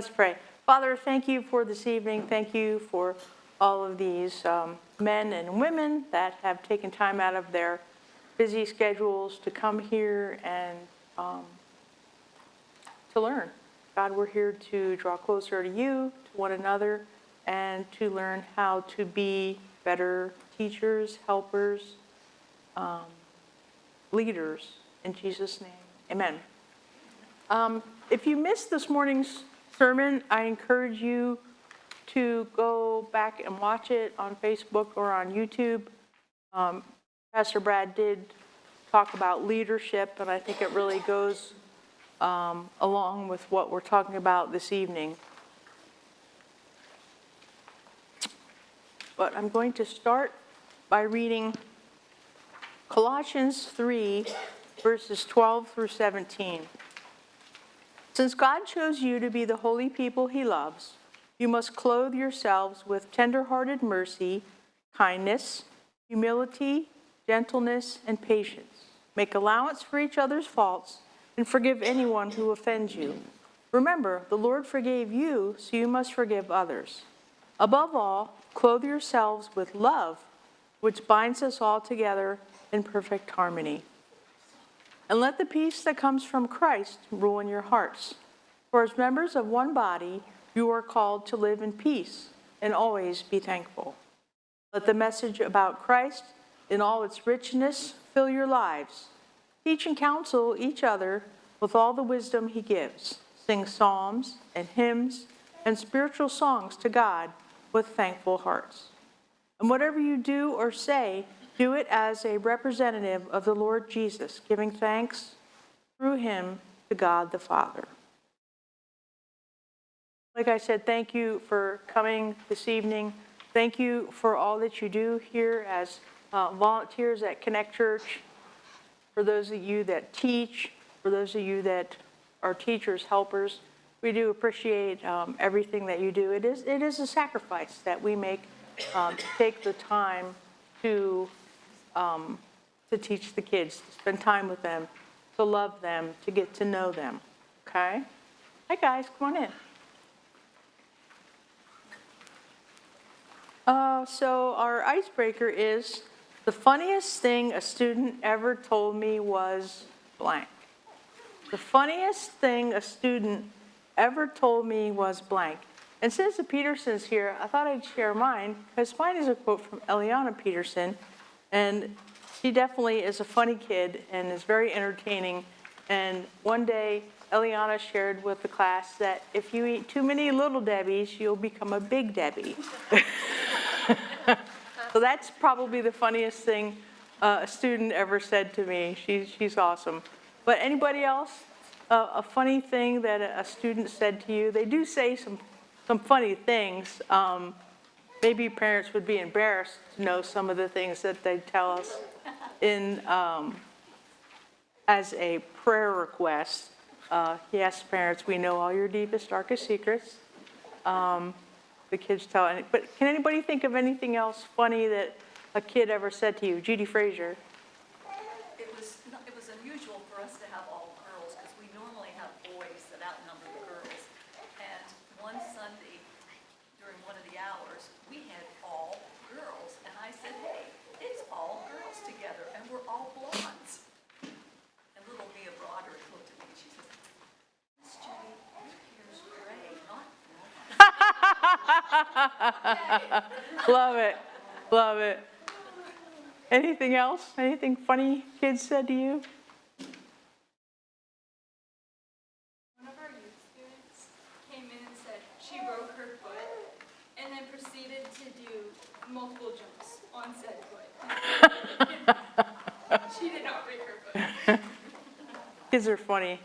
Let's pray. Father, thank you for this evening. Thank you for all of these men and women that have taken time out of their busy schedules to come here and to learn. God, we're here to draw closer to you, to one another, and to learn how to be better teachers, helpers, leaders. In Jesus' name, amen. If you missed this morning's sermon, I encourage you to go back and watch it on Facebook or on YouTube. Pastor Brad did talk about leadership, and I think it really goes along with what we're talking about this evening. But I'm going to start by reading Colossians 3, verses 12 through 17. Since God chose you to be the holy people he loves, you must clothe yourselves with tender-hearted mercy, kindness, humility, gentleness, and patience. Make allowance for each other's faults and forgive anyone who offends you. Remember, the Lord forgave you, so you must forgive others. Above all, clothe yourselves with love, which binds us all together in perfect harmony. And let the peace that comes from Christ rule in your hearts. For as members of one body, you are called to live in peace and always be thankful. Let the message about Christ in all its richness fill your lives. Teach and counsel each other with all the wisdom he gives. Sing psalms and hymns and spiritual songs to God with thankful hearts. And whatever you do or say, do it as a representative of the Lord Jesus, giving thanks through him to God the Father. Like I said, thank you for coming this evening. Thank you for all that you do here as volunteers at Connect Church. For those of you that teach, for those of you that are teachers, helpers, we do appreciate everything that you do. It is a sacrifice that we make to take the time to teach the kids, to spend time with them, to love them, to get to know them. Okay? Hi guys, come on in. So our icebreaker is, the funniest thing a student ever told me was blank. The funniest thing a student ever told me was blank. And since the Petersons here, I thought I'd share mine, because mine is a quote from Eliana Peterson, and she definitely is a funny kid and is very entertaining. And one day, Eliana shared with the class that if you eat too many Little Debbies, you'll become a Big Debbie. So that's probably the funniest thing a student ever said to me. She's awesome. But anybody else? A funny thing that a student said to you? They do say some funny things. Maybe parents would be embarrassed to know some of the things that they tell us in as a prayer request. Yes, parents, we know all your deepest, darkest secrets. The kids tell, but can anybody think of anything else funny that a kid ever said to you? Judy Frazier. It was unusual for us to have all girls, because we normally have boys that outnumber the girls. And one Sunday, during one of the hours, we had all girls. And I said, hey, it's all girls together, and we're all blondes. And little Mia Broderick looked at me, and she said, Miss Judy, your hair's gray, not blonde. Love it. Love it. Anything else? Anything funny kids said to you? One of our youth students came in and said she broke her foot and then proceeded to do multiple jumps on said foot. She did not break her foot. Kids are funny.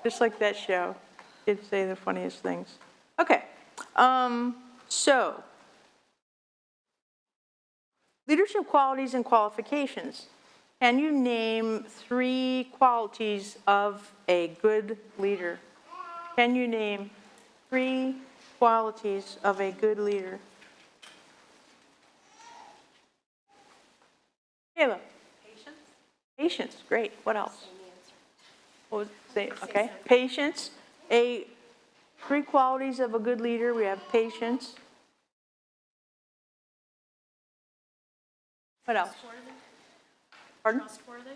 Just like that show. Kids say the funniest things. Okay. So, leadership qualities and qualifications. Can you name 3 qualities of a good leader? Can you name 3 qualities of a good leader? Kayla. Patience. Patience, great. What else? What was it? Okay. Patience. A 3 qualities of a good leader. We have patience. What else? Pardon? Trustworthy.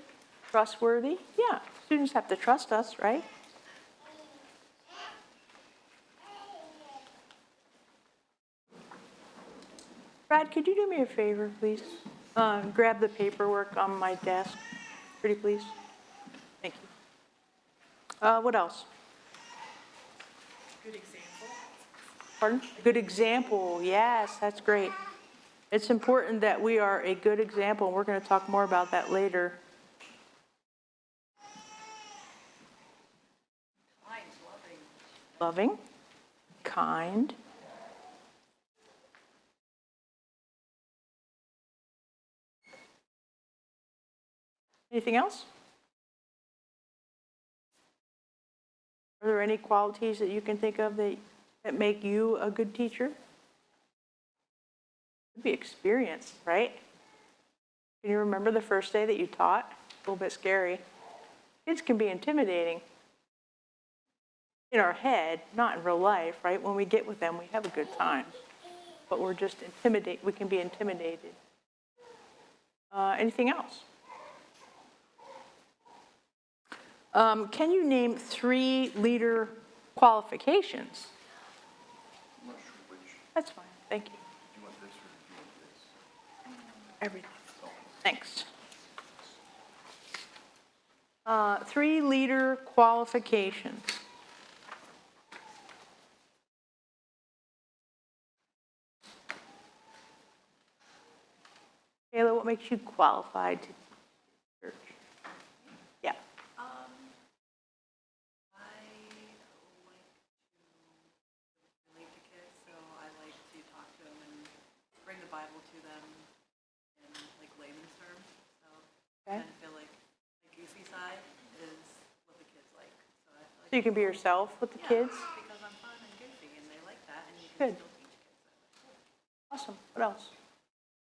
Trustworthy? Yeah, students have to trust us, right? Brad, could you do me a favor, please? Grab the paperwork on my desk, pretty please. Thank you. What else? Good example. Pardon? Good example. Yes, that's great. It's important that we are a good example, and we're going to talk more about that later. Kind, loving. Loving, kind. Anything else? Are there any qualities that you can think of that make you a good teacher? It'd be experience, right? Can you remember the first day that you taught? A little bit scary. Kids can be intimidating. In our head, not in real life, right? When we get with them, we have a good time. But we're just we can be intimidated. Anything else? Can you name 3 leader qualifications? I'm not sure which. That's fine, thank you. Do you want this or do you want this? Everything. Thanks. 3 leader qualifications. Kayla, what makes you qualified to teach church? Yeah. I like to relate to kids, so I like to talk to them and bring the Bible to them in like layman's terms. So Okay. I kind of feel like the goofy side is what the kids like. So I feel like So you can be yourself with the kids? because I'm fun and goofy and they like that, and you Good. can still teach kids. Awesome. What else?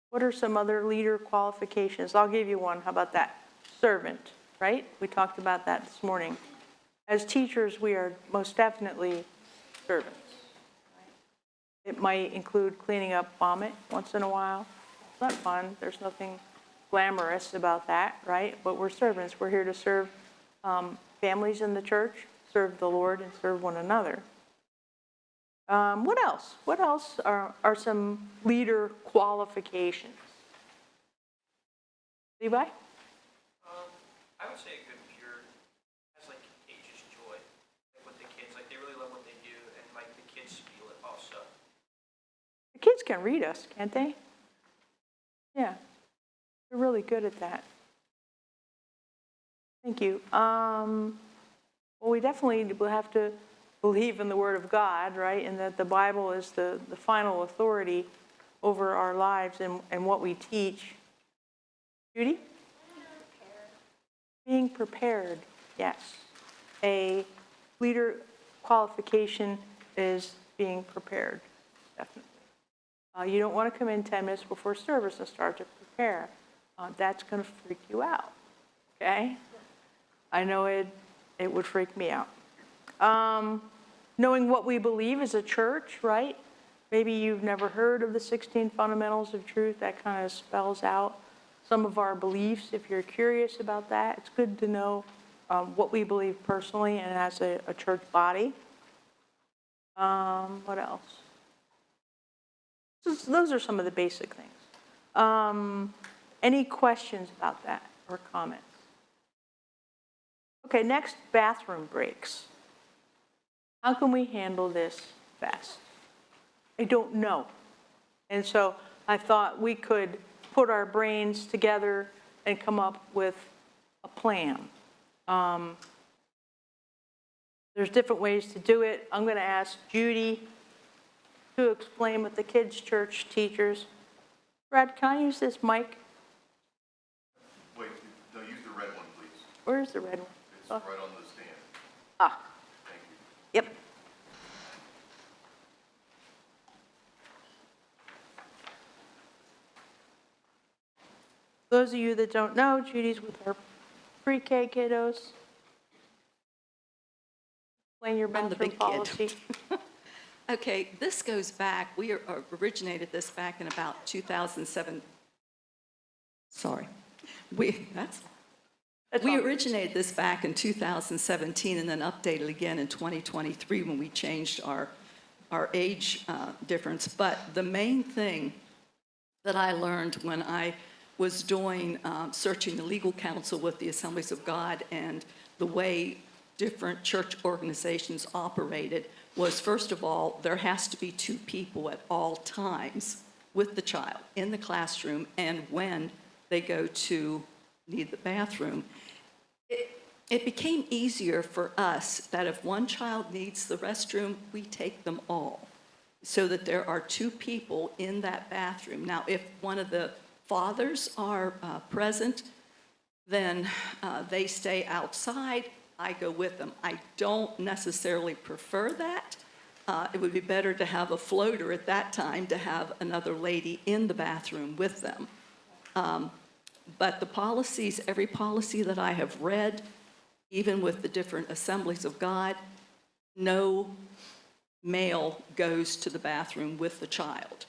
What are some other leader qualifications? I'll give you one. How about that? Servant, right? We talked about that this morning. As teachers, we are most definitely servants. It might include cleaning up vomit once in a while. It's not fun. There's nothing glamorous about that, right? But we're servants. We're here to serve families in the church, serve the Lord, and serve one another. What else? What else are some leader qualifications? Levi? I would say a good leader has like contagious joy, like with the kids. Like they really love what they do, and like the kids feel it also. The kids can read us, can't they? Yeah, they're really good at that. Thank you. Well, we definitely will have to believe in the Word of God, right? And that the Bible is the final authority over our lives and what we teach. Judy? Being prepared, yes. A leader qualification is being prepared, definitely. You don't want to come in 10 minutes before service and start to prepare. That's going to freak you out, okay? I know it would freak me out. Knowing what we believe as a church, right? Maybe you've never heard of the 16 fundamentals of truth. That kind of spells out some of our beliefs. If you're curious about that, it's good to know what we believe personally and as a church body. What else? Those are some of the basic things. Any questions about that or comments? Okay, next, bathroom breaks. How can we handle this best? I don't know. And so I thought we could put our brains together and come up with a plan. There's different ways to do it. I'm going to ask Judy to explain with the kids' church teachers. Brad, can I use this mic? Wait, no, use the red one, please. Where's the red one? It's right on the stand. Ah, Thank you. yep. Those of you that don't know, Judy's with our pre-K kiddos. explain your I'm the bathroom big kid. policy? Okay, this goes back, originated this back in about 2007. Sorry. We That's all. originated this back in 2017 and then updated again in 2023 when we changed our age difference. But the main thing that I learned when I was doing, searching the legal counsel with the Assemblies of God and the way different church organizations operated was, first of all, there has to be two people at all times with the child in the classroom and when they go to need the bathroom. It became easier for us that if one child needs the restroom, we take them all so that there are two people in that bathroom. Now, if one of the fathers are present, then they stay outside. I go with them. I don't necessarily prefer that. It would be better to have a floater at that time to have another lady in the bathroom with them. But the policies, every policy that I have read, even with the different Assemblies of God, no male goes to the bathroom with the child.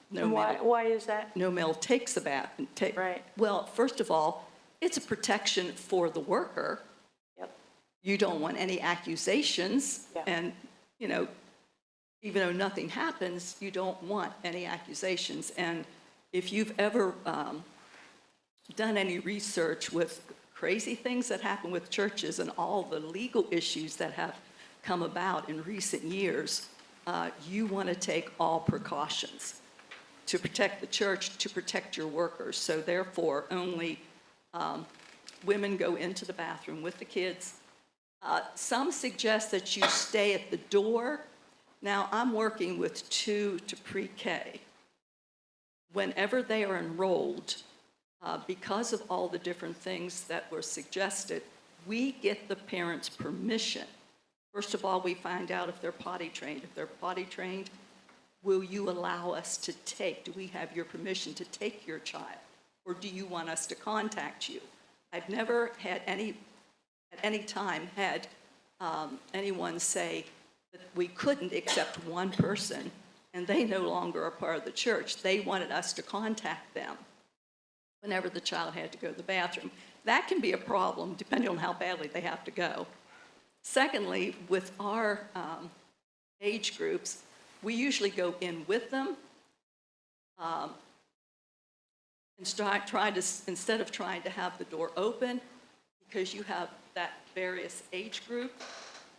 No And male. why is that? No male takes the bath. Right. Well, first of all, it's a protection for the worker. Yep. You don't want any accusations. Yeah. And, you know, even though nothing happens, you don't want any accusations. And if you've ever done any research with crazy things that happen with churches and all the legal issues that have come about in recent years, you want to take all precautions to protect the church, to protect your workers. So therefore, only women go into the bathroom with the kids. Some suggest that you stay at the door. Now, I'm working with 2 to pre-K. Whenever they are enrolled, because of all the different things that were suggested, we get the parents' permission. First of all, we find out if they're potty trained. If they're potty trained, will you allow us to take? Do we have your permission to take your child? Or do you want us to contact you? I've never had at any time had anyone say that we couldn't accept one person and they no longer are part of the church. They wanted us to contact them whenever the child had to go to the bathroom. That can be a problem depending on how badly they have to go. Secondly, with our age groups, we usually go in with them and instead of trying to have the door open, because you have that various age group,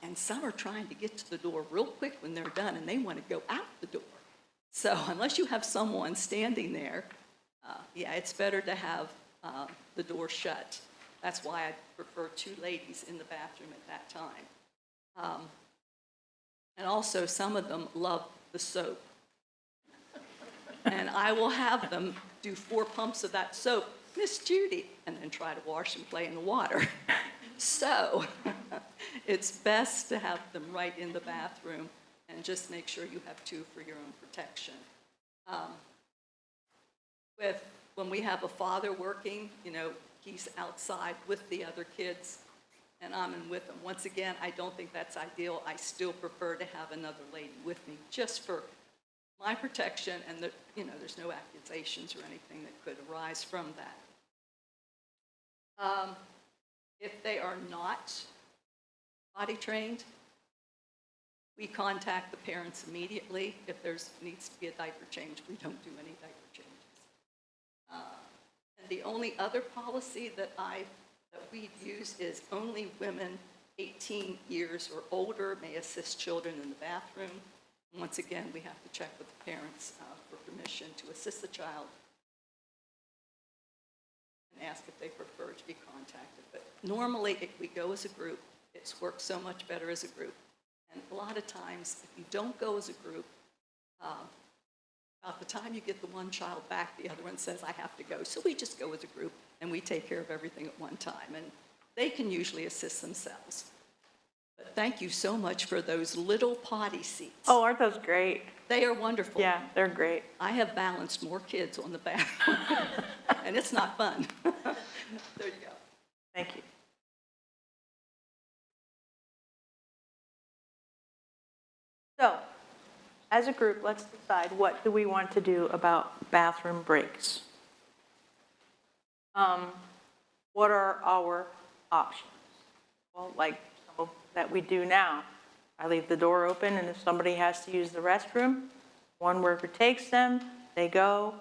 and some are trying to get to the door real quick when they're done, and they want to go out the door. So unless you have someone standing there, yeah, it's better to have the door shut. That's why I prefer 2 ladies in the bathroom at that time. And also, some of them love the soap. And I will have them do 4 pumps of that soap, Miss Judy, and then try to wash and play in the water. So it's best to have them right in the bathroom and just make sure you have 2 for your own protection. When we have a father working, you know, he's outside with the other kids, and I'm in with them. Once again, I don't think that's ideal. I still prefer to have another lady with me, just for my protection, and there's no accusations or anything that could arise from that. If they are not potty trained, we contact the parents immediately. If there needs to be a diaper change, we don't do any diaper changes. And the only other policy that we use is only women 18 years or older may assist children in the bathroom. Once again, we have to check with the parents for permission to assist the child and ask if they prefer to be contacted. But normally, if we go as a group, it's worked so much better as a group. And a lot of times, if you don't go as a group, about the time you get the one child back, the other one says, I have to go. So we just go as a group, and we take care of everything at one time. And they can usually assist themselves. But thank you so much for those little potty seats. Oh, aren't those great? They are wonderful. Yeah, they're great. I have balanced more kids on the back, and it's not fun. There you go. Thank you. as a group, let's decide what do we want to do about bathroom breaks. What are our options? Well, like some of that we do now. I leave the door open, and if somebody has to use the restroom, one worker takes them, they go,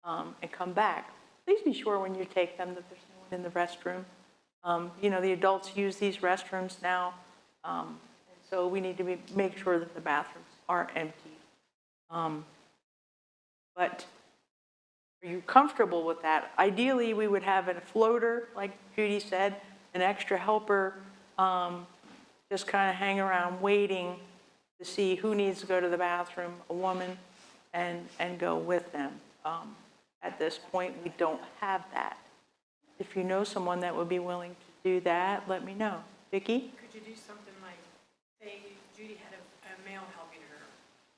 and come back. Please be sure when you take them that there's no one in the restroom. You know, the adults use these restrooms now, and so we need to make sure that the bathrooms are empty. But are you comfortable with that? Ideally, we would have a floater, like Judy said, an extra helper, just kind of hang around waiting to see who needs to go to the bathroom, a woman, and go with them. At this point, we don't have that. If you know someone that would be willing to do that, let me know. Vicki? Could you do something like, say Judy had a male helping her,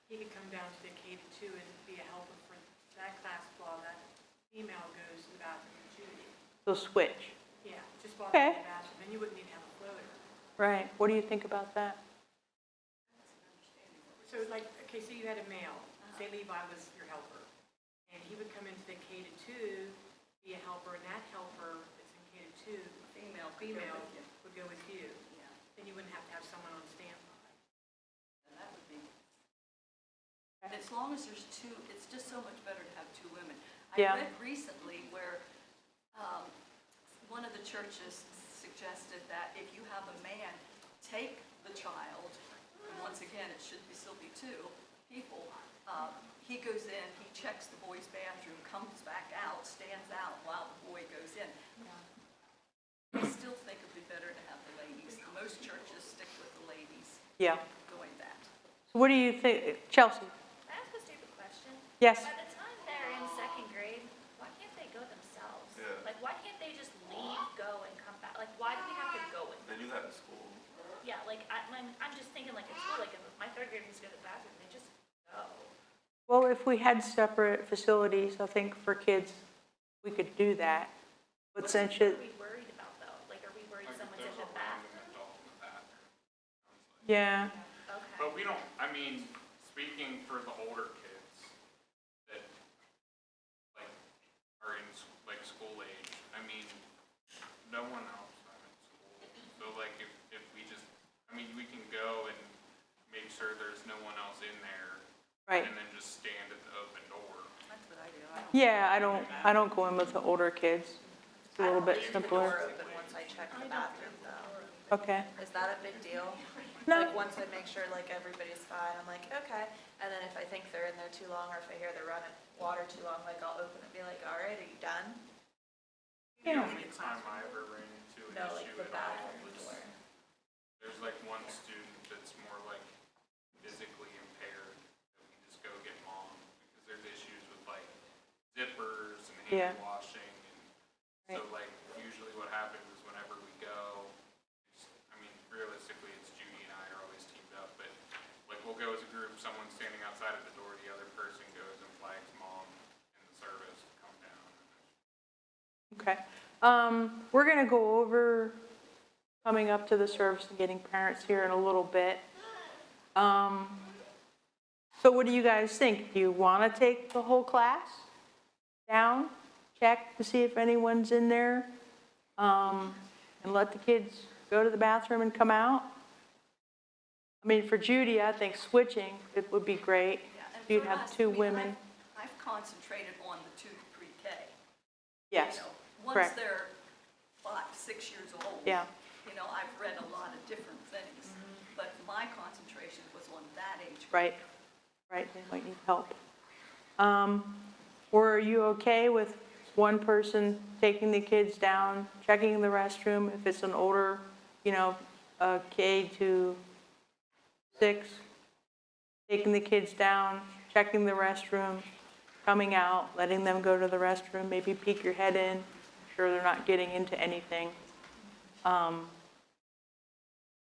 he could come down to the K-2 and be a helper for that class while that female goes to the bathroom with Judy. So switch. Yeah, just while Okay. they're in the bathroom, then you wouldn't need to have a floater. Right. What do you think about that? So like, okay, so you had a male, say Levi was your helper, and he would come into the K-2, be a helper, and that helper that's in K-2, Female. would go with you. Yeah, Then you wouldn't have to have someone on standby. and that would be, as long as there's two, it's just so much better to have two women. Yeah. I read recently where one of the churches suggested that if you have a man take the child, and once again, it should still be two people, he goes in, he checks the boy's bathroom, comes back out, stands out while the boy goes in. I still think it'd be better to have the ladies. Most churches stick with the ladies Yeah. doing that. So what do you think, Chelsea? Can I ask a stupid question? Yes. By the time they're in second grade, why can't they go themselves? Yeah. Like, why can't they just leave, go, and come back? Like, why do we have to go with They them? do that in school. Yeah, like, I'm just thinking, like, in school, like, if my third graders go to the bathroom, they just go. Well, if we had separate facilities, I think for kids, we could do that. But since What you, are we worried about, though? Like, are we worried someone's in the bathroom? yeah, Okay. But we don't, I mean, speaking for the older kids that like are in like school age, I mean, no one else is in school. So like if we just, I mean, we can go and make sure there's no one else in there right. and then just stand at the open door. That's what I do. I don't Yeah, I don't go in with the older kids. It's a little bit simpler. Open once I check the bathroom though. Okay. Is that a big deal? No. Like once I make sure like everybody's fine, I'm like, okay. And then if I think they're in there too long or if I hear they're running water too long, like I'll open it and be like, all right, are you done? The Yeah. only time I ever ran into an No, like issue the at all bathroom was, door. there's like one student that's more like physically impaired that we just go get mom because there's issues with like zippers and Yeah. hand washing and so like usually what happens is whenever we go, I mean realistically it's Judy and I are always teamed up, but like we'll go as a group, someone's standing outside of the door, the other person goes and flags mom and the service to come down. Okay. We're going to go over coming up to the service and getting parents here in a little bit. So what do you guys think? Do you want to take the whole class down, check to see if anyone's in there, and let the kids go to the bathroom and come out? I mean, for Judy, I think switching, it would be great. Yeah, and You'd for have us, two I mean, women. I've concentrated on the 2 to pre-K. Yes, You know, once correct. they're 5, 6 years old. Yeah. You know, I've read a lot of different things, but my concentration was on that age group. Right, right, they might need help. Or are you okay with one person taking the kids down, checking the restroom, if it's an older, you know, K to 6, taking the kids down, checking the restroom, coming out, letting them go to the restroom, maybe peek your head in, sure they're not getting into anything.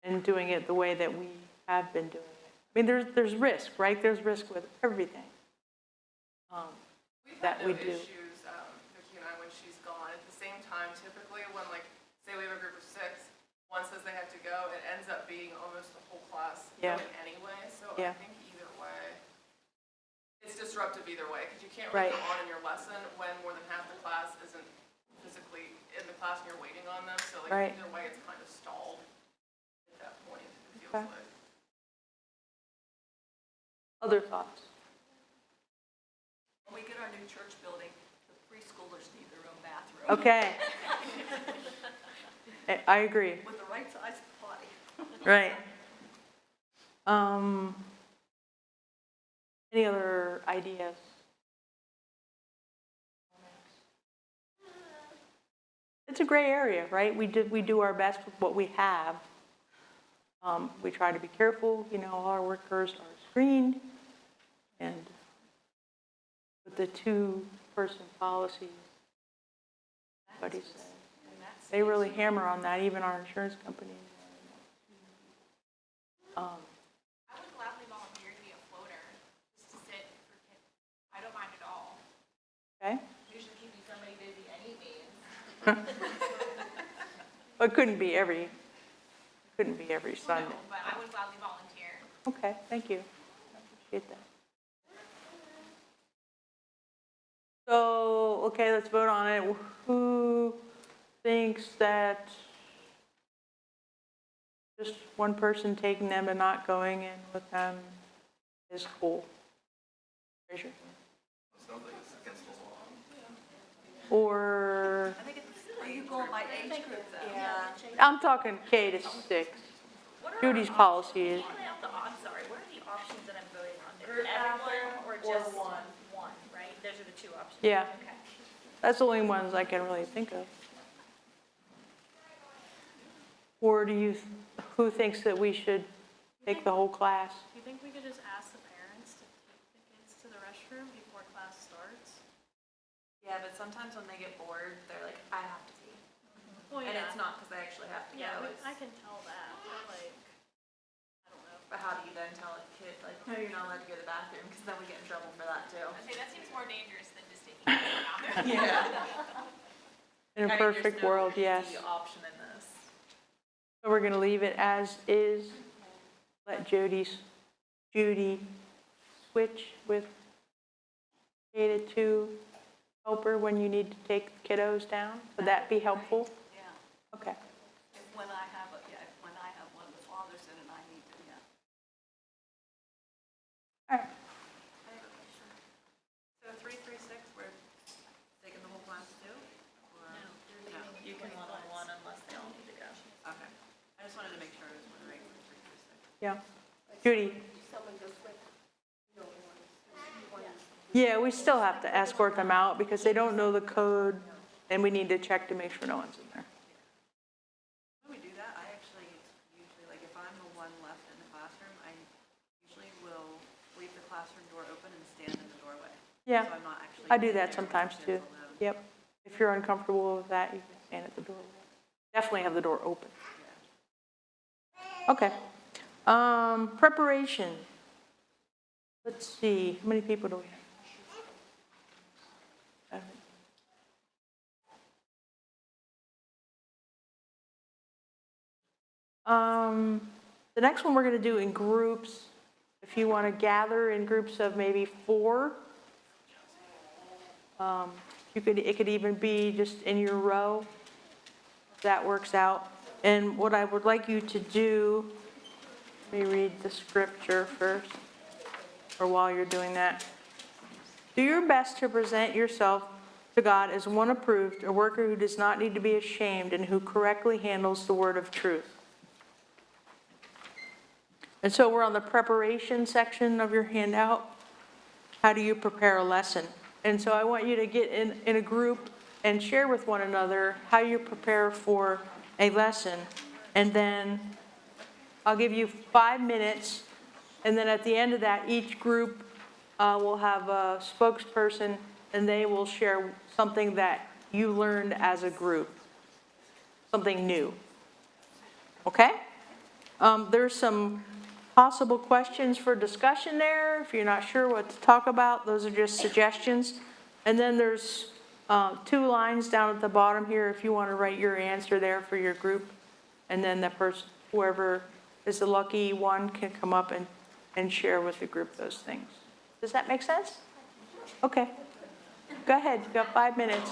And doing it the way that we have been doing it. I mean, there's risk, right? There's risk with everything We've that had we no do. issues, Vicki and I, when she's gone. At the same time, typically when like, say we have a group of 6, one says they have to go, it ends up being almost the whole class Yeah. going anyway. So Yeah. I think either way, either way, because you can't Right. really go on in your lesson when more than half the class isn't physically in the class and you're waiting on them, so like Right. either way, it's kind of stalled at that point, it feels Okay. like. Other thoughts? When we get our new church building, the preschoolers need their own bathroom. Okay. I agree. With the right size potty. Right. Any other ideas? It's a gray area, right? We do our best with what we have. We try to be careful, all our workers are screened. And with the two-person policy, everybody says, they really hammer on that, even our insurance company. I would gladly volunteer to be a floater, just to sit for kids. I don't mind at all. Okay? Usually keeping somebody busy any means. But it couldn't be every Sunday. No, but I would gladly volunteer. Okay, thank you. I appreciate that. So, okay, let's vote on it. Who thinks that just one person taking them and not going in with them is cool? Raise your hand. Sounds like it's against the law. Or, I think it's, are you going by age group though? Yeah. I'm talking K to 6. What are Judy's our policy is, options? I'm sorry, what are the options that I'm voting on? Is Group everyone bathroom or or just one? one, right? Those are the two options. Yeah. Okay. that's the only ones I can really think of. Or who thinks that we should take the whole class? You think we could just ask the parents to take the kids to the restroom before class starts? Yeah, but sometimes when they get bored, they're like, I have to pee. Well, And yeah. it's not because they actually have to Yeah, go, but it's, I can tell that, but like, I don't know. but how do you then tell a kid, like, no, you're not allowed to go to the bathroom, because then we get in trouble for that too. Okay, that seems more dangerous than just taking it out. In a perfect world, yes. The option in this. So we're going to leave it as is. Let Judy switch with K to 2 helper when you need to take kiddos down. Would that be helpful? Yeah. Okay. When I have one of the fathers in it, I need to, yeah. All right. I have a question. So 336, we're taking the whole class too? Or? No, you can one-on-one unless they all need to go. Okay. I just wanted to make sure I was wondering for 336. Yeah. Judy? Yeah, we still have to escort them out because they don't know the code, and we need to check to make sure no one's in there. When we do that, I actually usually, like, if I'm the one left in the classroom, I usually will leave the classroom door open and stand in the doorway. Yeah, So I'm not actually. I do in that there with sometimes the too. kids alone. Yep. If you're uncomfortable with that, you can stand at the door. Definitely have the door open. Okay. Preparation. Let's see, how many people do we have? The next one we're going to do in groups. If you want to gather in groups of maybe 4, it could even be just in your row. If that works out. And what I would like you to do, let me read the scripture first, or while you're doing that. Do your best to present yourself to God as one approved, a worker who does not need to be ashamed and who correctly handles the word of truth. And so we're on the preparation section of your handout. How do you prepare a lesson? And so I want you to get in a group and share with one another how you prepare for a lesson. And then I'll give you 5 minutes. And then at the end of that, each group will have a spokesperson, and they will share something that you learned as a group, something new. Okay? There's some possible questions for discussion there. If you're not sure what to talk about, those are just suggestions. And then there's 2 lines down at the bottom here if you want to write your answer there for your group. And then the person, whoever is the lucky one, can come up and share with the group those things. Does that make sense? Okay. Go ahead, you've got 5 minutes.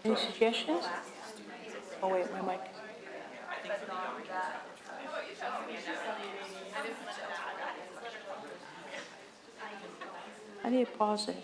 Any suggestions? Oh, wait, my mic. I need to pause it.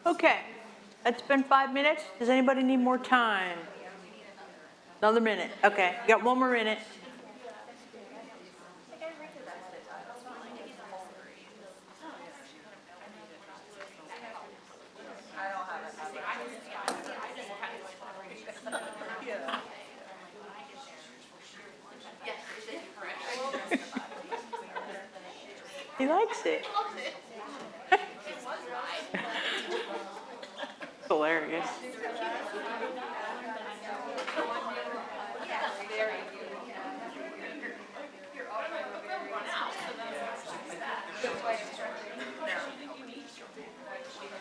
Okay, it's been 5 minutes. Does anybody need more time? Another minute. Okay, got 1 more minute. He likes it.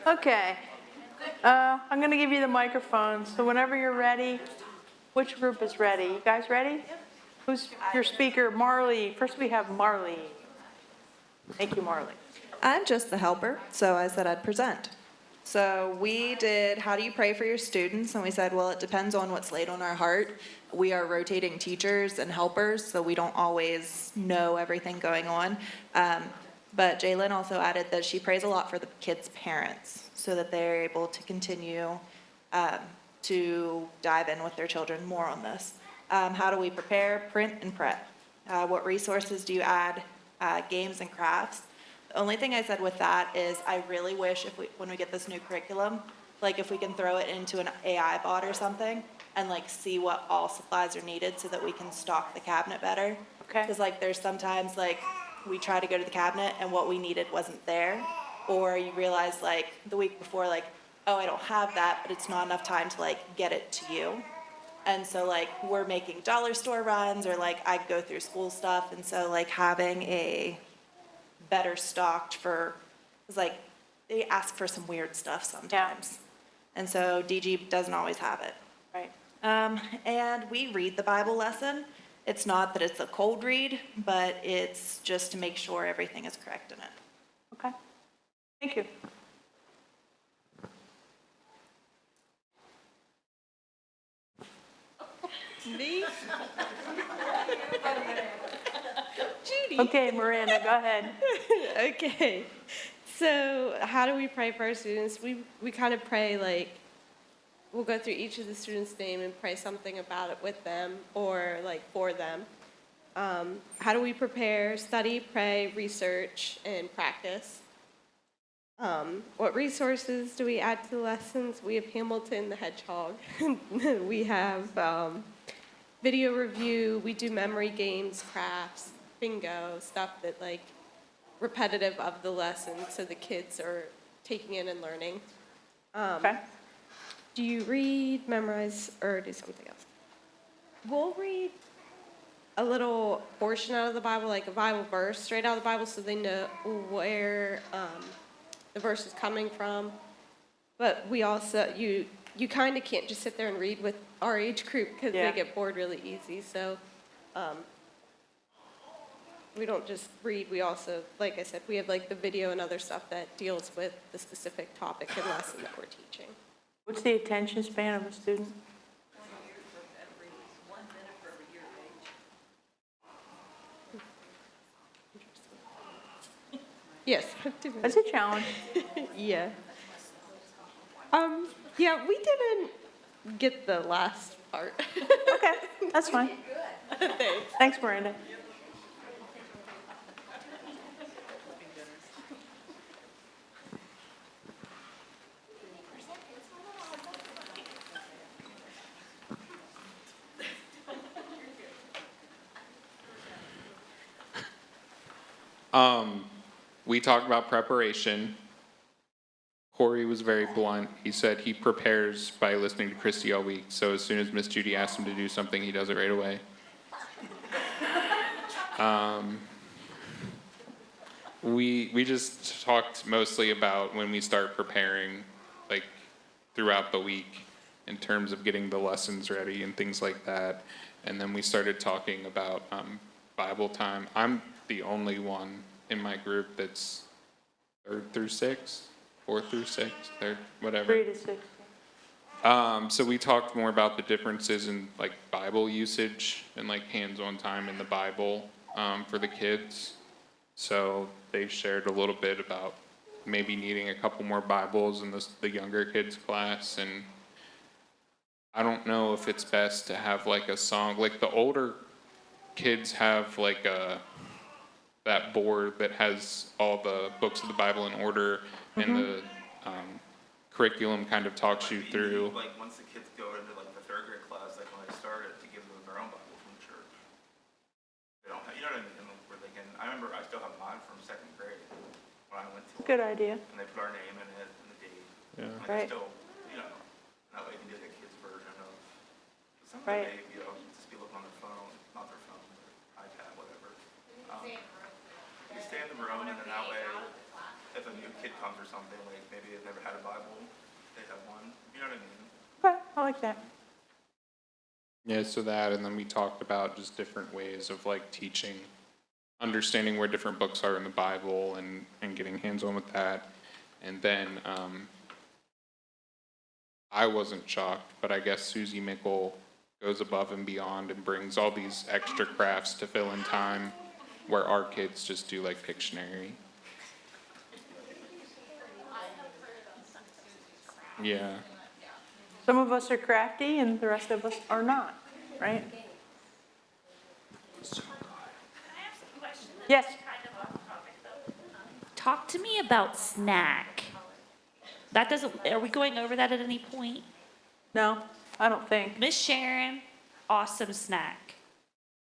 Okay. I'm going to give you the microphone, so whenever you're ready, which group is ready? You guys ready? Who's your speaker? Marley. First we have Marley. Thank you, Marley. I'm just the helper, so I said I'd present. So we did, how do you pray for your students? And we said, well, it depends on what's laid on our heart. We are rotating teachers and helpers, so we don't always know everything going on. But Jalen also added that she prays a lot for the kids' parents, so that they're able to continue to dive in with their children more on this. How do we prepare, print, and prep? What resources do you add? Games and crafts. The only thing I said with that is I really wish when we get this new curriculum, like if we can throw it into an AI bot or something and like see what all supplies are needed so that we can stock the cabinet better. Okay. Because like there's sometimes like we try to go to the cabinet and what we needed wasn't there. Or you realize like the week before like, oh, I don't have that, but it's not enough time to like get it to you. And so like we're making dollar store runs or like I go through school stuff. And so like having a better stocked for, because like they ask for some weird stuff sometimes. And so DG doesn't always have it. Right. And we read the Bible lesson. It's not that it's a cold read, but it's just to make sure everything is correct in it. Okay. Thank you. Me? Judy. Okay, Miranda, go ahead. Okay. So how do we pray for our students? We kind of pray like, we'll go through each of the students' name and pray something about it with them or like for them. How do we prepare? Study, pray, research, and practice. What resources do we add to the lessons? We have Hamilton the Hedgehog. We have video review. We do memory games, crafts, bingo, stuff that like repetitive of the lesson so the kids are taking in and learning. Okay. Do you read, memorize, or do something else? We'll read a little portion out of the Bible, like a Bible verse, straight out of the Bible so they know where the verse is coming from. But we also, you kind of can't just sit there and read with our age group because they get bored really easy. So we don't just read, we also, like I said, we have like the video and other stuff that deals with the specific topic and lesson that we're teaching. What's the attention span of a student? 1 minute for every year of age. Yes. That's a challenge. Yeah. Yeah, we didn't get the last part. Okay, that's fine. Thanks, Miranda. We talked about preparation. Corey was very blunt. He said he prepares by listening to Christy all week. So as soon as Miss Judy asks him to do something, he does it right away. We just talked mostly about when we start preparing, like throughout the week, in terms of getting the lessons ready and things like that. And then we started talking about Bible time. I'm the only one in my group that's 3rd through 6th, 4th through 6th, 3rd, whatever. 3 to 6. So we talked more about the differences in like Bible usage and like hands-on time in the Bible for the kids. So they shared a little bit about maybe needing a couple more Bibles in the younger kids class. And I don't know if it's best to have like a song, like the older kids have like that board that has all the books of the Bible in order, and the curriculum kind of talks you through. Like, once the kids go into like the 3rd grade class, like when I started, to give them their own Bible from church. They don't have, you know what I mean, where they can, I remember I still have mine from 2nd grade when I went to. Good idea. And they put our name in it and the date. Yeah. And Right. they still, you know, that way you can do the kids' version of, some of Right. they, you know, just be looking on their phone, not their phone, but iPad, whatever. You stay in the room and then that way, icons or something, like maybe they've never had a Bible, they have one, you know what I mean? Okay, I like that. Yeah, so that, and then we talked about just different ways of like teaching, understanding where different books are in the Bible and getting hands-on with that. And then I wasn't shocked, but I guess Susie Mickle goes above and beyond and brings all these extra crafts to fill in time where our kids just do like Pictionary. Yeah. Some of us are crafty and the rest of us are not, right? Yes. Talk to me about snack. That doesn't, are we going over that at any point? No, I don't think. Miss Sharon, awesome snack.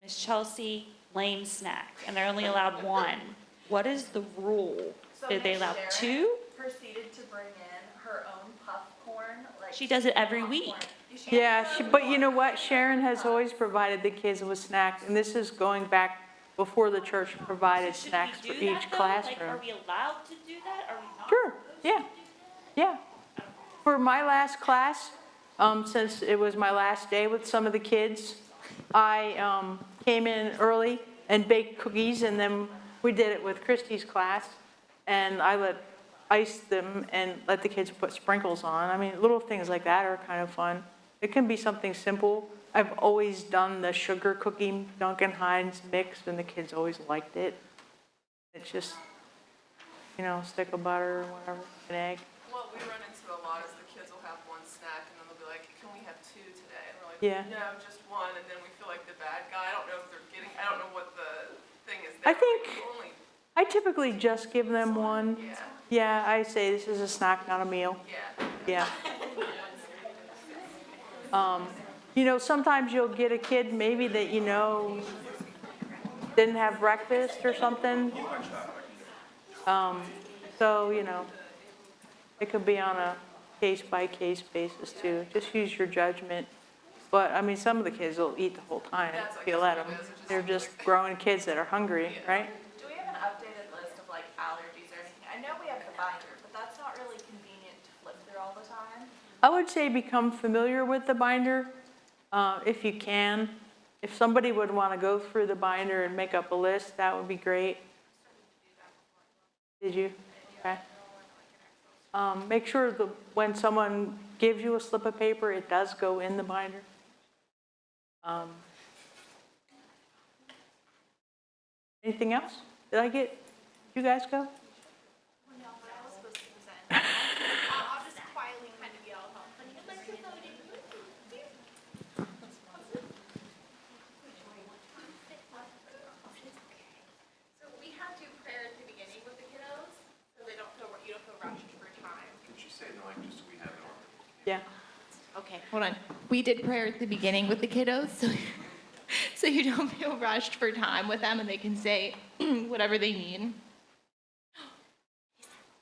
Miss Chelsea, lame snack, and they're only allowed one. What is the rule? Are they allowed two? Proceeded to bring in her own popcorn, like. She does it every week. Yeah, but you know what? Sharon has always provided the kids with snacks, and this is going back before the church provided Should snacks we for do that, each though? classroom. Like, are we allowed to do that? Are we not? Sure, yeah, yeah. For my last class, since it was my last day with some of the kids, I came in early and baked cookies, and then we did it with Christy's class, and I iced them and let the kids put sprinkles on. I mean, little things like that are kind of fun. It can be something simple. I've always done the sugar cookie Duncan Hines mix, and the kids always liked it. It's just, you know, stick of butter or whatever, an egg. What we run into a lot is the kids will have one snack and then they'll be like, can we have two today? And we're like, Yeah. no, just one. And then we feel like the bad guy. I don't know if they're getting, I don't know what the thing is I there. think- Only, I typically just give them one. yeah, Yeah, I say this is a snack, not a meal. yeah. Yeah. You know, sometimes you'll get a kid maybe that you know didn't have breakfast or something. So, you know, it could be on a case-by-case basis too. Just use your judgment. But, I mean, some of the kids will eat the whole time if you let them. They're just growing kids that are hungry, right? Do we have an updated list of like allergies or anything? I know we have the binder, but that's not really convenient to flip through all the time. I would say become familiar with the binder if you can. If somebody would want to go through the binder and make up a list, that would be great. Did you? Okay. Make sure that when someone gives you a slip of paper, it does go in the binder. Anything else? Did I get, you guys go? No, but I was supposed to present. I'll just quietly kind of yell, honey, I'd like to vote in. So we have to prayer at the beginning with the kiddos, so they don't feel, you don't feel rushed for time. Could you say it in like just so we have it on? Yeah. Okay, hold on. We did prayer at the beginning with the kiddos, so you don't feel rushed for time with them, and they can say whatever they need.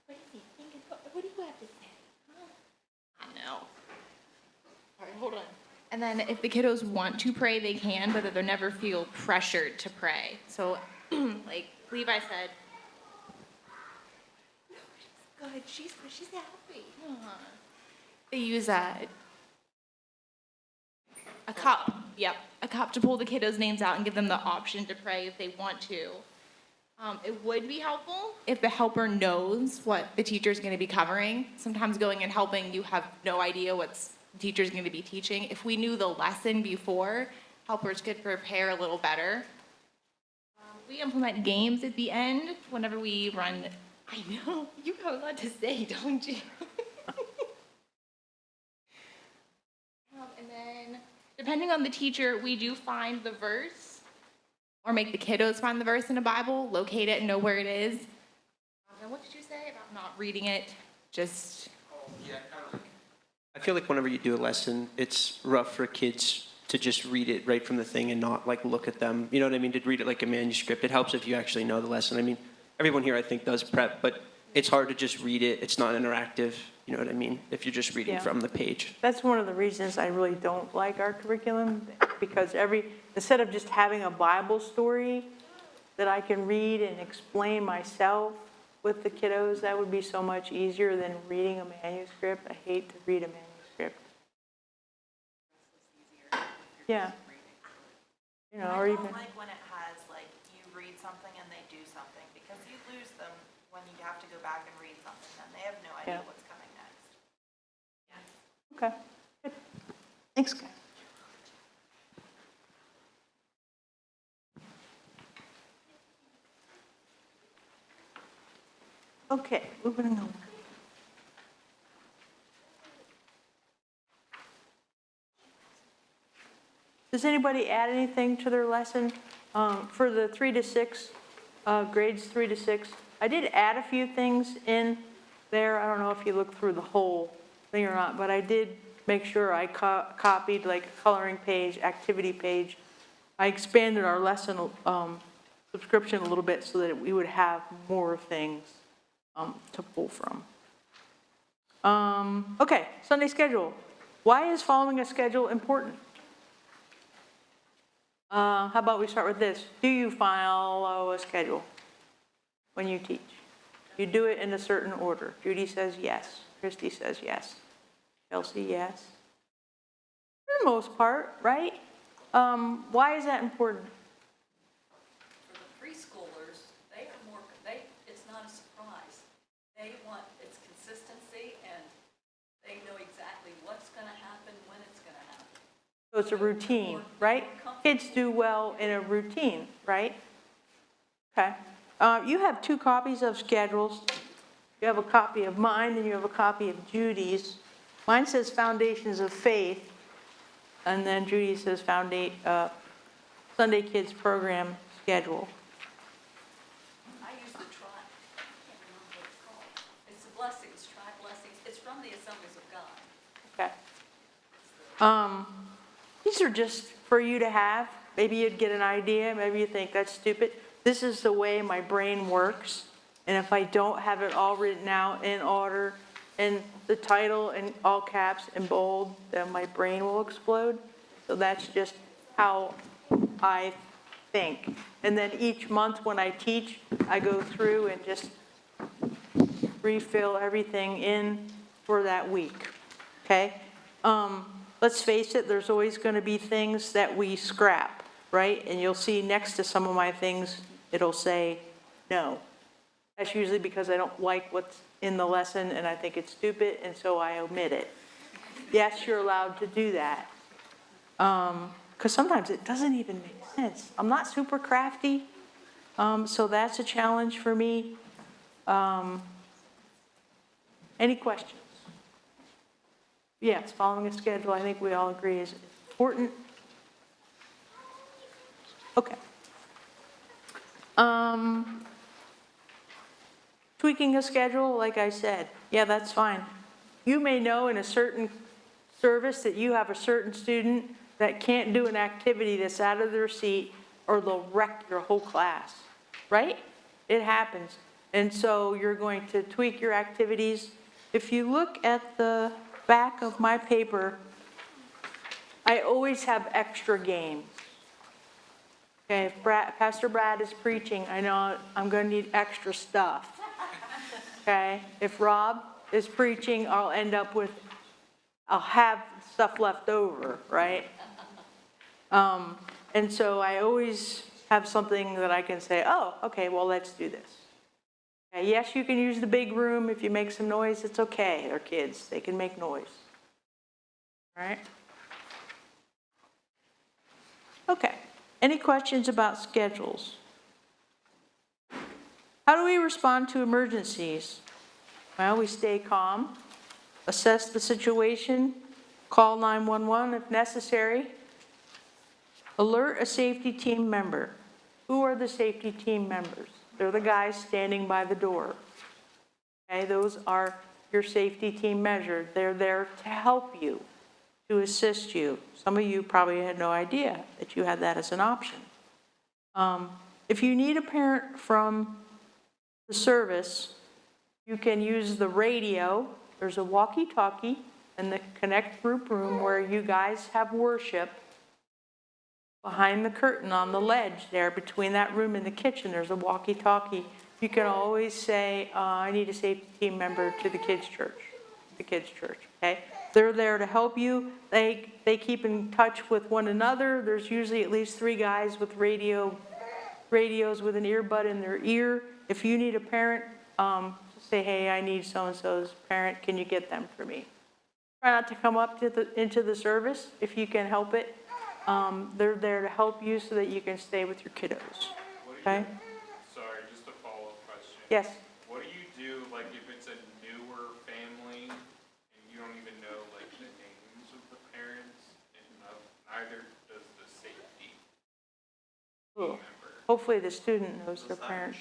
What is he thinking? What do you have to say? I know. All right, hold on. And then if the kiddos want to pray, they can, but they'll never feel pressured to pray. So, like Levi said, good. She's happy. They use a cup. Yep, a cup to pull the kiddos' names out and give them the option to pray if they want to. It would be helpful if the helper knows what the teacher's going to be covering. Sometimes going and helping, you have no idea what the teacher's going to be teaching. If we knew the lesson before, helpers could prepare a little better. We implement games at the end whenever we run. I know, you have a lot to say, don't you? And then, depending on the teacher, we do find the verse, or make the kiddos find the verse in the Bible, locate it and know where it is. And what did you say about not reading it? Just. I feel like whenever you do a lesson, it's rough for kids to just read it right from the thing and not like look at them. You know what I mean? To read it like a manuscript. It helps if you actually know the lesson. I mean, everyone here I think does prep, but it's hard to just read it. It's not interactive. You know what I mean? If you're just reading from the page. That's one of the reasons I really don't like our curriculum, because instead of just having a Bible story that I can read and explain myself, with the kiddos. That would be so much easier than reading a manuscript. I hate to read a manuscript. Yeah. You know, or I even, don't like when it has, like, you read something and they do something, because you lose them when you have to go back and read something, and they have no idea Yeah. what's coming next. okay. Good. Thanks, guys. Okay, moving on. Does anybody add anything to their lesson for the 3 to 6, grades 3 to 6? I did add a few things in there. I don't know if you looked through the whole thing or not, but I did make sure I copied like a coloring page, activity page. I expanded our lesson subscription a little bit so that we would have more things to pull from. Okay, Sunday schedule. Why is following a schedule important? How about we start with this? Do you follow a schedule when you teach? You do it in a certain order. Judy says yes. Christy says yes. Chelsea, yes. For the most part, right? Why is that important? For the preschoolers, it's not a surprise. They want, it's consistency, and they know exactly what's gonna happen, when it's gonna happen. So it's a routine, right? Kids do well in a routine, right? Okay. You have 2 copies of schedules. You have a copy of mine and you have a copy of Judy's. Mine says Foundations of Faith, and then Judy says Sunday Kids Program Schedule. I use the I can't remember what it's called. It's the blessings, try blessings. It's from the Assemblies of God. Okay. These are just for you to have. Maybe you'd get an idea. Maybe you think that's stupid. This is the way my brain works. And if I don't have it all written out in order and the title in all caps and bold, then my brain will explode. So that's just how I think. And then each month when I teach, I go through and just refill everything in for that week. Okay? Let's face it, there's always going to be things that we scrap, right? And you'll see next to some of my things, it'll say no. That's usually because I don't like what's in the lesson and I think it's stupid, and so I omit it. Yes, you're allowed to do that. Because sometimes it doesn't even make sense. I'm not super crafty, so that's a challenge for me. Any questions? Yes, following a schedule, I think we all agree is important. Okay. Tweaking a schedule, like I said, yeah, that's fine. You may know in a certain service that you have a certain student that can't do an activity that's out of their seat, or they'll wreck your whole class, right? It happens. And so you're going to tweak your activities. If you look at the back of my paper, I always have extra games. Okay, if Pastor Brad is preaching, I know I'm going to need extra stuff. Okay, if Rob is preaching, I'll have stuff left over, right? And so I always have something that I can say, oh, okay, well, let's do this. Okay, yes, you can use the big room. If you make some noise, it's okay. They're kids. They can make noise. All right? Okay. Any questions about schedules? How do we respond to emergencies? Well, we stay calm, assess the situation, call 911 if necessary, alert a safety team member. Who are the safety team members? They're the guys standing by the door. Okay, those are your safety team measures. They're there to help you, to assist you. Some of you probably had no idea that you had that as an option. If you need a parent from the service, you can use the radio. There's a walkie-talkie in the Connect group room where you guys have worship. Behind the curtain on the ledge there, between that room and the kitchen, there's a walkie-talkie. You can always say, I need a safety team member to the kids' church, okay? They're there to help you. They keep in touch with one another. There's usually at least 3 guys with radios with an earbud in their ear. If you need a parent, say, hey, I need so-and-so's parent, can you get them for me? Try not to come up to into the service if you can help it. They're there to help you so that you can stay with your kiddos, okay? Sorry, just a follow-up question. Yes. What do you do, like, if it's a newer family and you don't even know, like, the names of the parents, and neither does the safety team member? Hopefully the student knows their parents.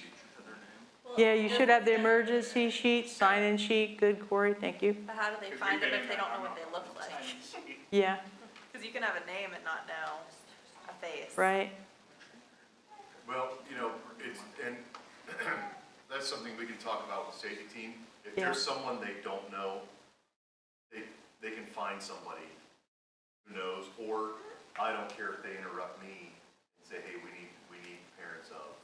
Yeah, you should have the emergency sheet, sign-in sheet. Good, Corey, thank you. But how do they find them if they don't know what they look like? Yeah, Because you can have a name and not know a face. right. Well, you know, it's, and that's something we can talk about with safety team. If Yeah. there's someone they don't know, they can find somebody who knows, or I don't care if they interrupt me and say, hey, we need parents of,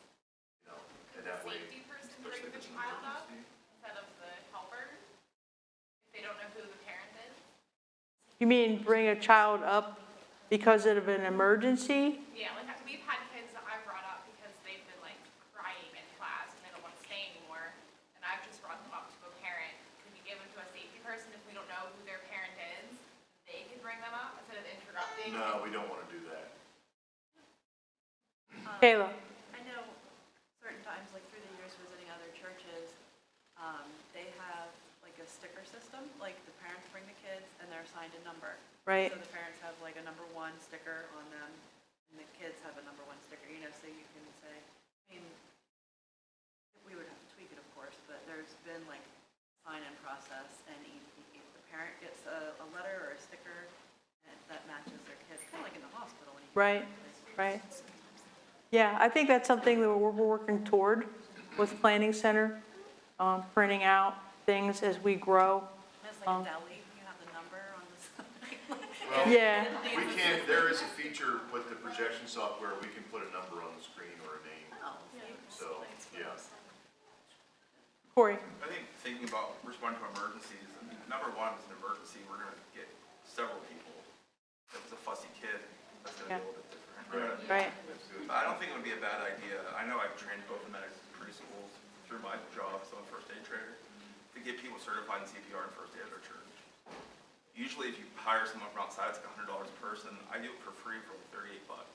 you know, and that way. Safety person bring the child up instead of the helper, if they don't know who the parent is? You mean bring a child up because of an emergency? Yeah, like we've had kids that I've brought up because they've been like crying in class and they don't want to stay anymore. And I've just brought them up to a parent. Can you give them to a safety person if we don't know who their parent is? They can bring them up instead of interrupting. No, we don't want to do that. Kayla? I know certain times, like through the years visiting other churches, they have like a sticker system, like the parents bring the kids and they're assigned a number. Right. So the parents have like a number 1 sticker on them and the kids have a number 1 sticker, you know, so you can say, I mean, we would have to tweak it, of course, but there's been like sign-in process and if the parent gets a letter or a sticker that matches their kids, kind of like in the hospital. When you Right, right. Yeah, I think that's something that we're working toward with Planning Center, printing out things as we grow. It's like a deli, you have the number on the side. Well, Yeah. we can, there is a feature with the projection software, we can put a number on the screen or a name. So, yeah. Corey? I think thinking about responding to emergencies, I mean, number 1 is an emergency, we're gonna get several people. If it's a fussy kid, that's gonna be a little bit different. Right. But I don't think it would be a bad idea. I know I've trained both medics in preschools through my job, so I'm a first aid trainer, to get people certified in CPR and first aid at our church. Usually if you hire someone from outside, it's like $100 a person. I do it for free for like $38.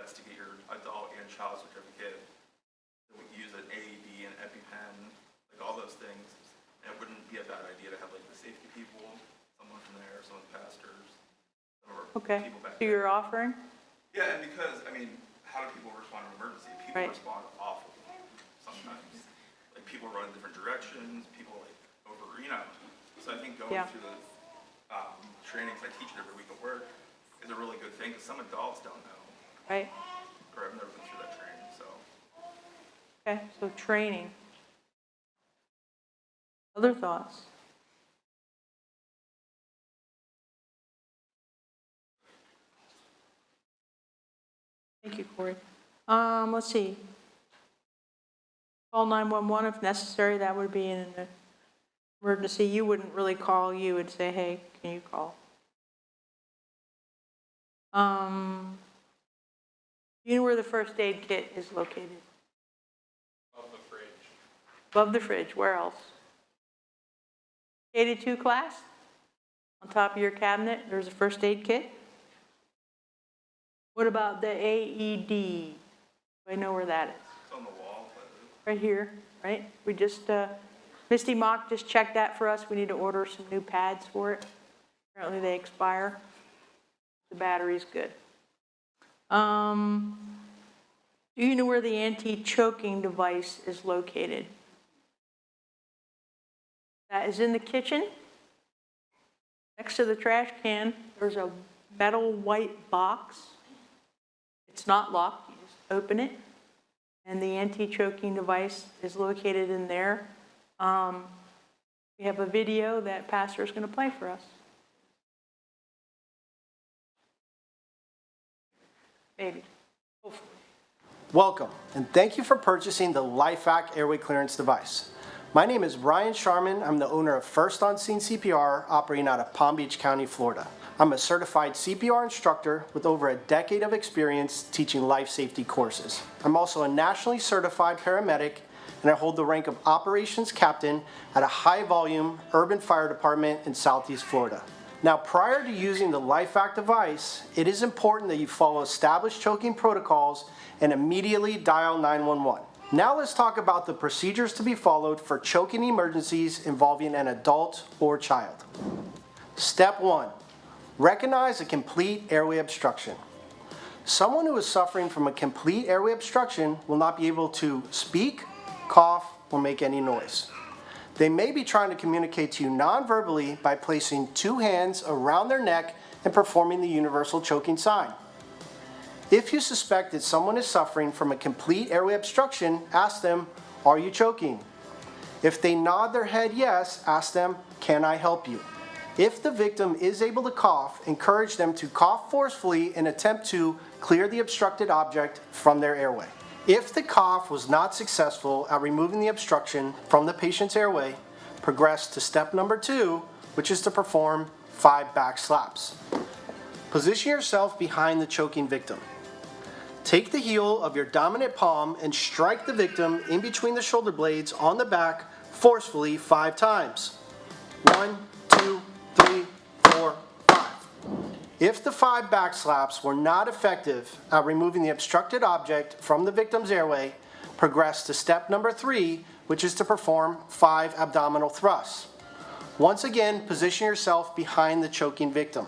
That's to get your adult and child certificate. We use an AED and EpiPen, like all those things. And it wouldn't be a bad idea to have like the safety people, someone from there, some of the pastors, some of our Okay, people back so there. you're offering? Yeah, and because, I mean, how do people respond to emergency? People Right. respond awfully sometimes. Like people run in different directions, people like over, you know. So I think going Yeah. through the trainings, I teach it every week at work, is a really good thing because some adults don't know Right, or have never been through that training, so. okay, so training. Other thoughts? Thank you, Corey. Let's see. Call 911 if necessary, that would be in an emergency. You wouldn't really call, you would say, hey, can you call? You know where the first aid kit is located? Above the fridge. Above the fridge, where else? K-2 class? On top of your cabinet, there's a first aid kit? What about the AED? Do I know where that is? It's on the wall, Right here, right? We just, Misty Mock just checked that for us. We need to order some new pads for it. Apparently they expire. The battery's good. Do you know where the anti-choking device is located? That is in the kitchen. Next to the trash can, there's a metal white box. It's not locked, you just open it. And the anti-choking device is located in there. We have a video that Pastor is going to play for us. Maybe, hopefully. Welcome, and thank you for purchasing the LifeVac airway clearance device. My name is Brian Sharman. I'm the owner of First On Scene CPR, operating out of Palm Beach County, Florida. I'm a certified CPR instructor with over a decade of experience teaching life safety courses. I'm also a nationally certified paramedic, and I hold the rank of operations captain at a high-volume urban fire department in Southeast Florida. Now, prior to using the LifeVac device, it is important that you follow established choking protocols and immediately dial 911. Now let's talk about the procedures to be followed for choking emergencies involving an adult or child. Step 1. Recognize a complete airway obstruction. Someone who is suffering from a complete airway obstruction will not be able to speak, cough, or make any noise. They may be trying to communicate to you non-verbally by placing two hands around their neck and performing the universal choking sign. If you suspect that someone is suffering from a complete airway obstruction, ask them, "Are you choking?" If they nod their head yes, ask them, "Can I help you?" If the victim is able to cough, encourage them to cough forcefully and attempt to clear the obstructed object from their airway. If the cough was not successful at removing the obstruction from the patient's airway, progress to step number 2, which is to perform 5 back slaps. Position yourself behind the choking victim. Take the heel of your dominant palm and strike the victim in between the shoulder blades on the back forcefully 5 times. 1, 2, 3, 4, 5. If the 5 back slaps were not effective at removing the obstructed object from the victim's airway, progress to step number 3, which is to perform 5 abdominal thrusts. Once again, position yourself behind the choking victim.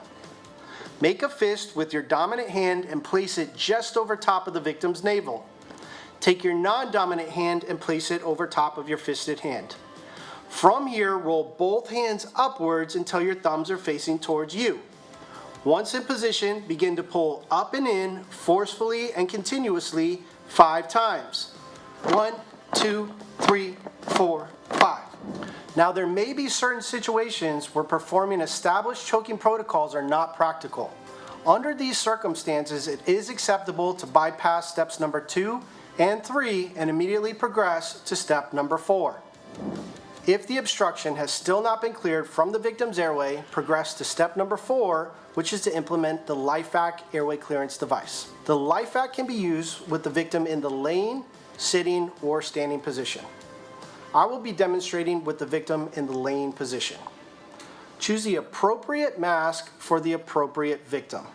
Make a fist with your dominant hand and place it just over top of the victim's navel. Take your non-dominant hand and place it over top of your fisted hand. From here, roll both hands upwards until your thumbs are facing towards you. Once in position, begin to pull up and in forcefully and continuously 5 times. 1, 2, 3, 4, 5. Now, there may be certain situations where performing established choking protocols are not practical. Under these circumstances, it is acceptable to bypass steps number 2 and 3 and immediately progress to step number 4. If the obstruction has still not been cleared from the victim's airway, progress to step number 4, which is to implement the LifeVac airway clearance device. The LifeVac can be used with the victim in the laying, sitting, or standing position. I will be demonstrating with the victim in the laying position. Choose the appropriate mask for the appropriate victim.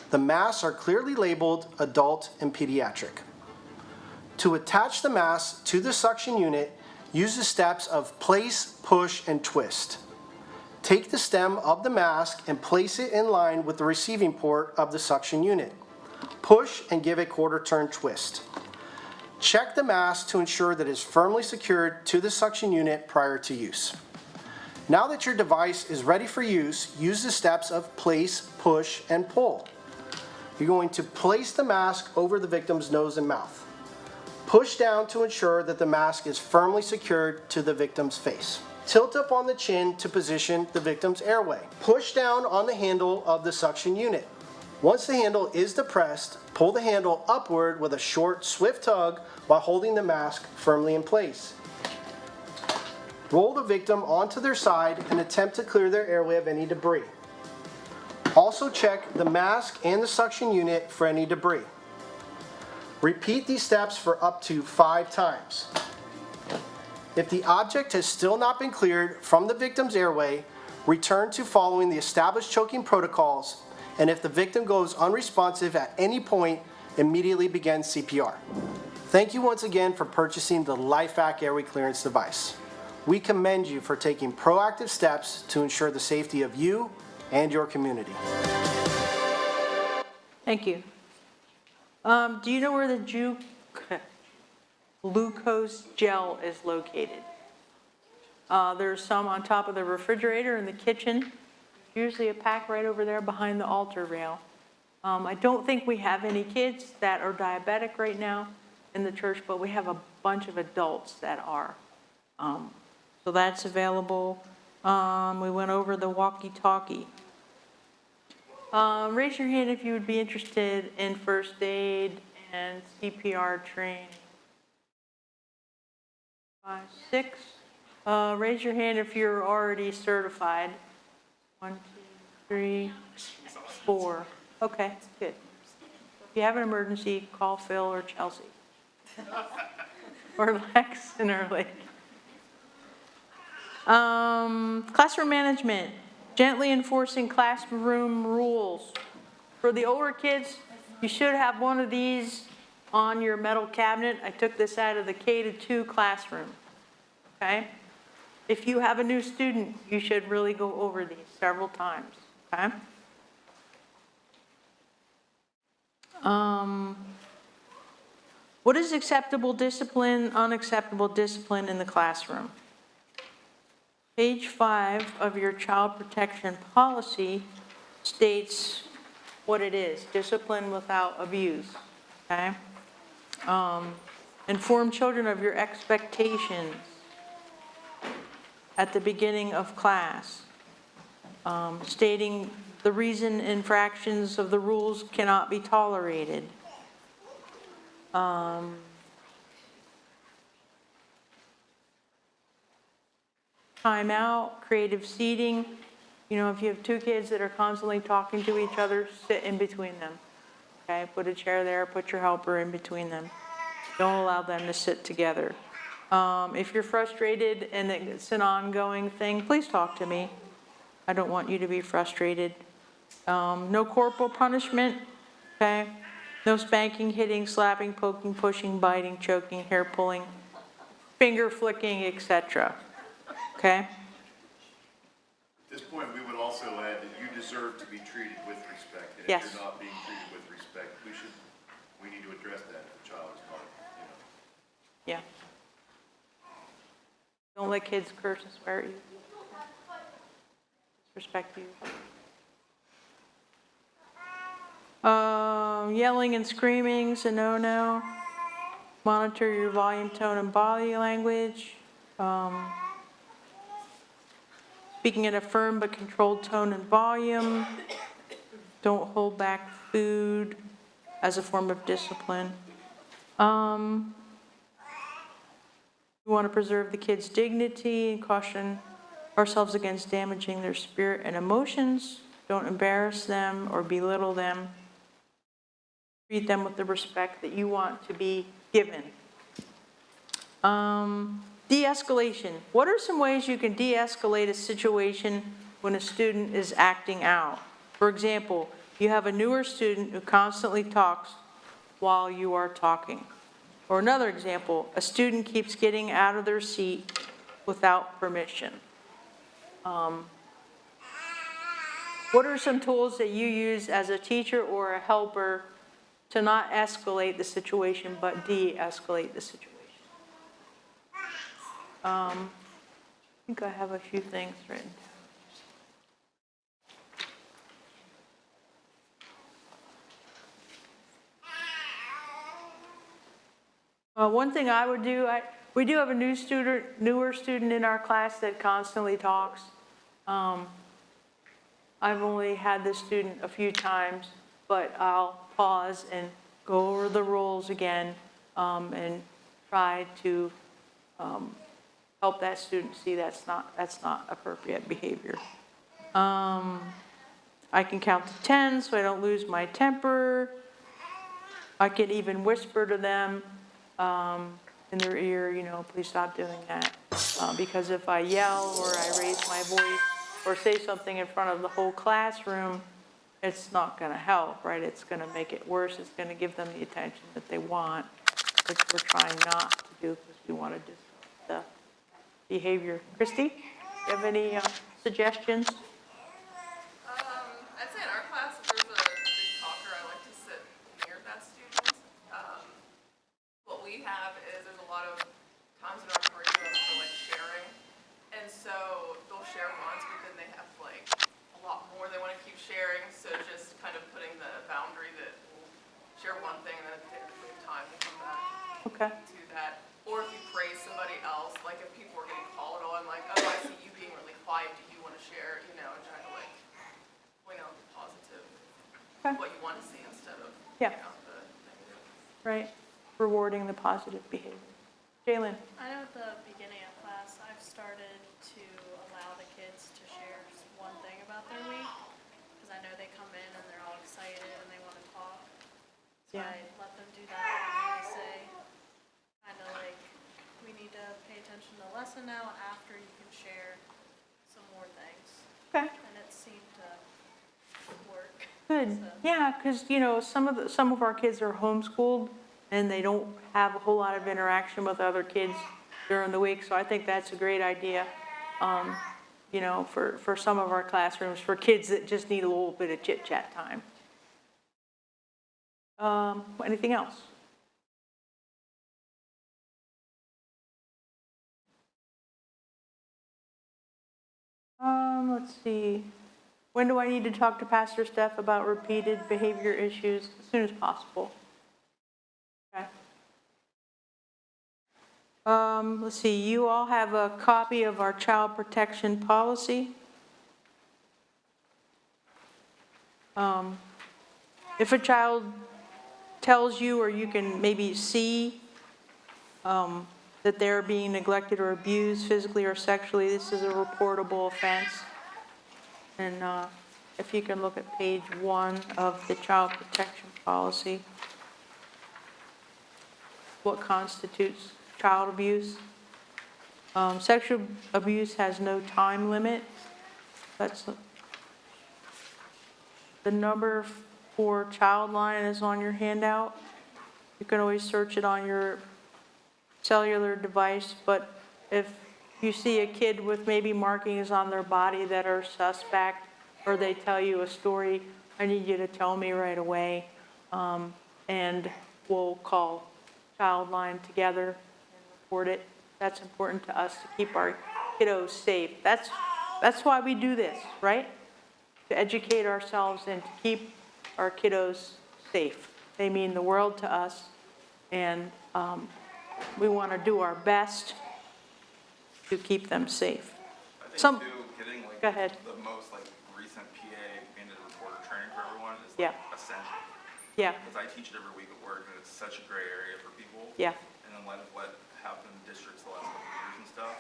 The masks are clearly labeled adult and pediatric. To attach the mask to the suction unit, use the steps of place, push, and twist. Take the stem of the mask and place it in line with the receiving port of the suction unit. Push and give a quarter turn twist. Check the mask to ensure that it is firmly secured to the suction unit prior to use. Now that your device is ready for use, use the steps of place, push, and pull. You're going to place the mask over the victim's nose and mouth. Push down to ensure that the mask is firmly secured to the victim's face. Tilt up on the chin to position the victim's airway. Push down on the handle of the suction unit. Once the handle is depressed, pull the handle upward with a short, swift tug while holding the mask firmly in place. Roll the victim onto their side and attempt to clear their airway of any debris. Also check the mask and the suction unit for any debris. Repeat these steps for up to 5 times. If the object has still not been cleared from the victim's airway, return to following the established choking protocols, and if the victim goes unresponsive at any point, immediately begin CPR. Thank you once again for purchasing the LifeVac airway clearance device. We commend you for taking proactive steps to ensure the safety of you and your community. Thank you. Do you know where the glucose gel is located? There's some on top of the refrigerator in the kitchen. Usually a pack right over there behind the altar rail. I don't think we have any kids that are diabetic right now in the church, but we have a bunch of adults that are. So that's available. We went over the walkie-talkie. Raise your hand if you would be interested in first aid and CPR training. 5, 6. Raise your hand if you're already certified. 1, 2, 3, 4. Okay, good. If you have an emergency, call Phil or Chelsea. Or Lex and Early. Classroom management, gently enforcing classroom rules. For the older kids, you should have one of these on your metal cabinet. I took this out of the K-2 classroom, okay? If you have a new student, you should really go over these several times, okay? What is acceptable discipline, unacceptable discipline in the classroom? Page 5 of your child protection policy states what it is, discipline without abuse, okay? Inform children of your expectations at the beginning of class, stating the reason infractions of the rules cannot be tolerated. Timeout, creative seating. You know, if you have two kids that are constantly talking to each other, sit in between them. Okay, put a chair there, put your helper in between them. Don't allow them to sit together. If you're frustrated and it's an ongoing thing, please talk to me. I don't want you to be frustrated. No corporal punishment, okay? No spanking, hitting, slapping, poking, pushing, biting, choking, hair pulling, finger flicking, etc. Okay? At this point, we would also add that you deserve to be treated with respect. And Yes. if you're not being treated with respect, we need to address that if the child is not, Yeah. Don't let kids curse and swear at you. Respect you. Yelling and screaming is a no-no. Monitor your volume, tone, and body language. Speaking in a firm but controlled tone and volume. Don't hold back food as a form of discipline. We want to preserve the kids' dignity and caution ourselves against damaging their spirit and emotions. Don't embarrass them or belittle them. Treat them with the respect that you want to be given. De-escalation. What are some ways you can de-escalate a situation when a student is acting out? For example, you have a newer student who constantly talks while you are talking. Or another example, a student keeps getting out of their seat without permission. What are some tools that you use as a teacher or a helper to not escalate the situation but de-escalate the situation? I think I have a few things written down. One thing I would do, we do have a newer student in our class that constantly talks. I've only had this student a few times, but I'll pause and go over the rules again and try to help that student see that's not appropriate behavior. I can count to 10 so I don't lose my temper. I can even whisper to them in their ear, you know, please stop doing that. Because if I yell or I raise my voice or say something in front of the whole classroom, it's not going to help, right? It's going to make it worse. It's going to give them the attention that they want, which we're trying not to do because we want to disrupt the behavior. Christy, do you have any suggestions? I'd say in our class, if there's a big talker, I like to sit near that student. What we have is there's a lot of times in our curriculum for like sharing. And so they'll share once, but then they have like a lot more they want to keep sharing. So just kind of putting the boundary that we'll share one thing and then at the end of time we'll come back to that. Or if you praise somebody else, like if people are getting called on, like, oh, I see you being really quiet, do you want to share, you know, and try to like point out the positive, what you want to see instead of, you know, the negative. right? Rewarding the positive behavior. Jalen? I know at the beginning of class, I've started to allow the kids to share just one thing about their week, because I know they come in and they're all excited and they want to talk. So Yeah. I let them do that, and then I say, kind of like, we need to pay attention to the lesson now, and after you can share some more things. Okay. And it seemed to work. Good. So- Yeah, because, some of our kids are homeschooled and they don't have a whole lot of interaction with other kids during the week. So I think that's a great idea, for some of our classrooms, for kids that just need a little bit of chit chat time. Anything else? Let's see. When do I need to talk to Pastor Steph about repeated behavior issues? As soon as possible. Okay. Let's see, you all have a copy of our child protection policy. If a child tells you, or you can maybe see that they're being neglected or abused physically or sexually, this is a reportable offense. And if you can look at page 1 of the child protection policy, what constitutes child abuse. Sexual abuse has no time limit. That's the number for Childline is on your handout. You can always search it on your cellular device, but if you see a kid with maybe markings on their body that are suspect, or they tell you a story, I need you to tell me right away, and we'll call Childline together and report it. That's important to us to keep our kiddos safe. That's why we do this, right? To educate ourselves and to keep our kiddos safe. They mean the world to us, and we want to do our best to keep them safe. I think too, getting Go ahead. the most recent PA mandated reporter training for everyone is Yeah. essential. Yeah, Because I teach it every week at work, and it's such a gray area for people. yeah, And in light of what happened in districts the last couple of years and stuff,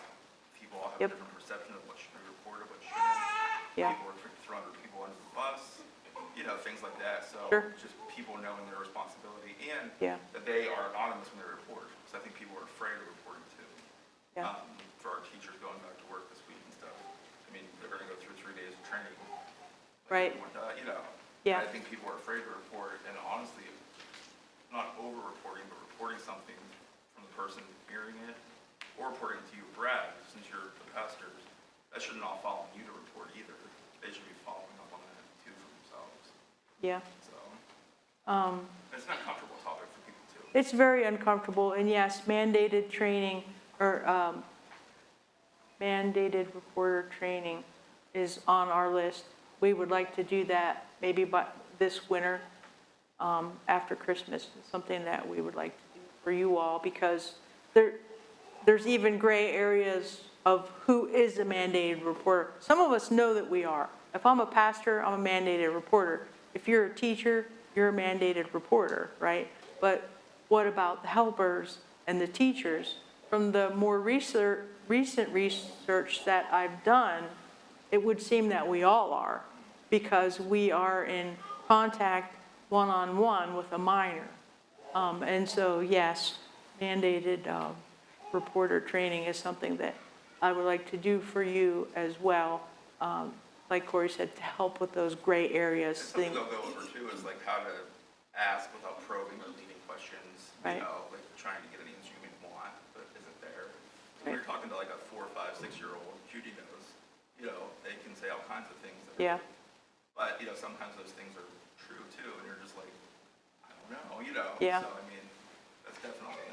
people all have Yep. a different perception of what should be reported, what shouldn't. Yeah. People are throwing people under the bus, things like that. So Sure. just people knowing their responsibility and Yeah. that they are anonymous when they report. Because I think people are afraid of reporting too. yeah, For our teachers going back to work this week and stuff. I mean, they're going to go through 3 days of training. Right. Yeah. I think people are afraid to report, and honestly, not over-reporting, but reporting something from the person hearing it, or reporting it to you, Brad, since you're the pastors, that should not fall on you to report either. They should be following up on that too for themselves. yeah. So, it's an uncomfortable topic for people too. It's very uncomfortable, and yes, mandated training, or mandated reporter training is on our list. We would like to do that maybe by this winter, after Christmas. It's something that we would like to do for you all, because there's even gray areas of who is a mandated reporter. Some of us know that we are. If I'm a pastor, I'm a mandated reporter. If you're a teacher, you're a mandated reporter, right? But what about the helpers and the teachers? From the more recent research that I've done, it would seem that we all are, because we are in contact one-on-one with a minor. And so, yes, mandated reporter training is something that I would like to do for you as well. Like Corey said, to help with those gray areas. And something they'll go over too is how to ask without probing or leading questions. Right. Trying to get an answer you may want, but isn't there. When you're talking to a 4, 5, 6-year-old, Judy knows, they can say all kinds of things. Yeah. But, sometimes those things are true too, and you're just like, I don't know, Yeah. So, I mean, that's definitely,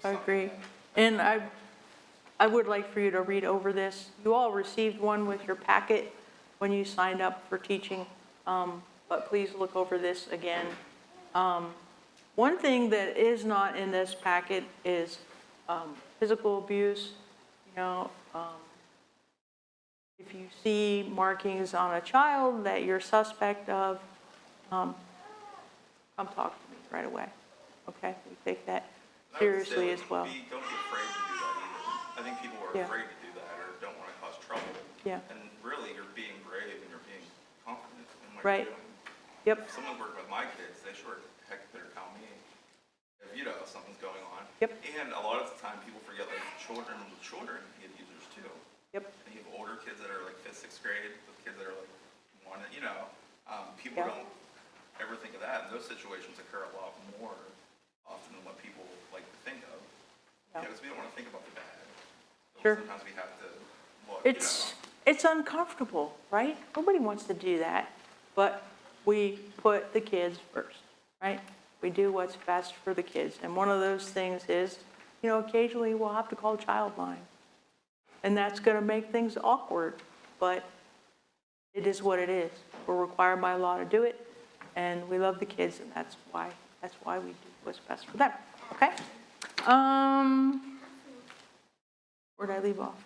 I agree. And I would like for you to read over this. You all received one with your packet when you signed up for teaching, but please look over this again. One thing that is not in this packet is physical abuse. If you see markings on a child that you're suspect of, come talk to me right away. okay? We take that And I would say, seriously like, as well. Don't be afraid to do that either. I think people are Yeah. afraid to do that or don't want to cause trouble. Yeah. And really, you're being brave and you're being confident in what Right. you're doing. Yep, If someone's working with my kids, they sure heck better tell me if, you know, something's going on. Yep. And a lot of the time, people forget, like, children can get users too. yep, And you have older kids that are like fifth, sixth grade, with kids that are like one, you know, people Yeah. don't ever think of that. And those situations occur a lot more often than what people like to think of. Yeah. Because we don't want to think about the bad. So Sure. sometimes we have to look, it's uncomfortable, right? Nobody wants to do that, but we put the kids first, right? We do what's best for the kids, and one of those things is, you know, occasionally we'll have to call Childline, and that's gonna make things awkward, but it is what it is. We're required by law to do it, and we love the kids, and that's why we do what's best for them, okay? Where'd I leave off?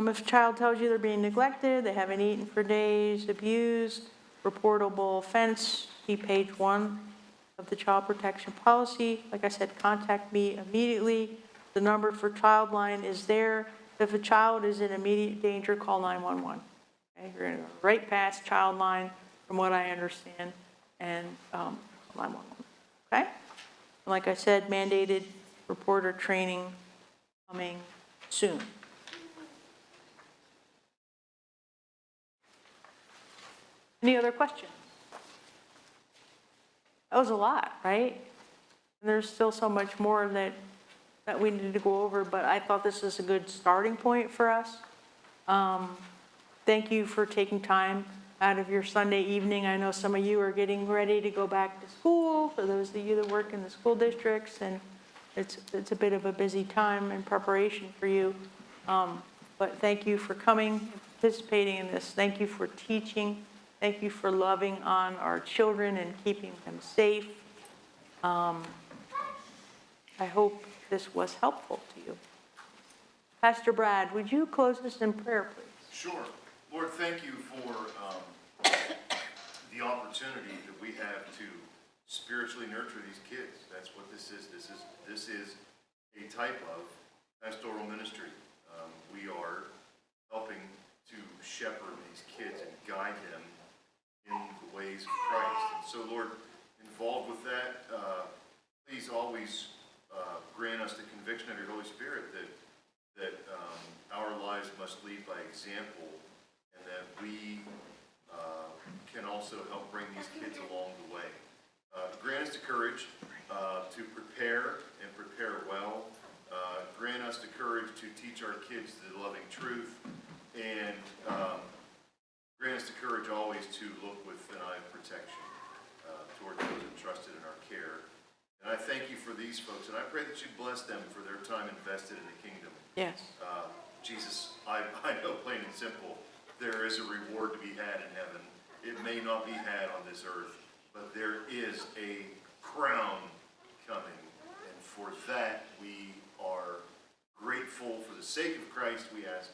If a child tells you they're being neglected, they haven't eaten for days, abused, reportable offense, see page 1 of the child protection policy. Like I said, contact me immediately. The number for Childline is there. If a child is in immediate danger, call 911. Okay, you're gonna go right past Childline, from what I understand, and 911. Okay? And like I said, mandated reporter training coming soon. Any other questions? That was a lot, right? And there's still so much more that we need to go over, but I thought this was a good starting point for us. Thank you for taking time out of your Sunday evening. I know some of you are getting ready to go back to school, for those of you that work in the school districts, and it's a bit of a busy time in preparation for you. But thank you for coming and participating in this. Thank you for teaching. Thank you for loving on our children and keeping them safe. I hope this was helpful to you. Pastor Brad, would you close us in prayer, please? Sure. Lord, thank you for the opportunity that we have to spiritually nurture these kids. That's what this is. This is a type of pastoral ministry. We are helping to shepherd these kids and guide them in the ways of Christ. And so, Lord, involved with that, please always grant us the conviction of your Holy Spirit that our lives must lead by example, and that we can also help bring these kids along the way. Grant us the courage to prepare and prepare well. Grant us the courage to teach our kids the loving truth, and grant us the courage always to look with an eye of protection toward those entrusted in our care. And I thank you for these folks, and I pray that you bless them for their time invested in the kingdom. Yes. Jesus, I know plain and simple, there is a reward to be had in heaven. It may not be had on this earth, but there is a crown coming. And for that, we are grateful. For the sake of Christ, we ask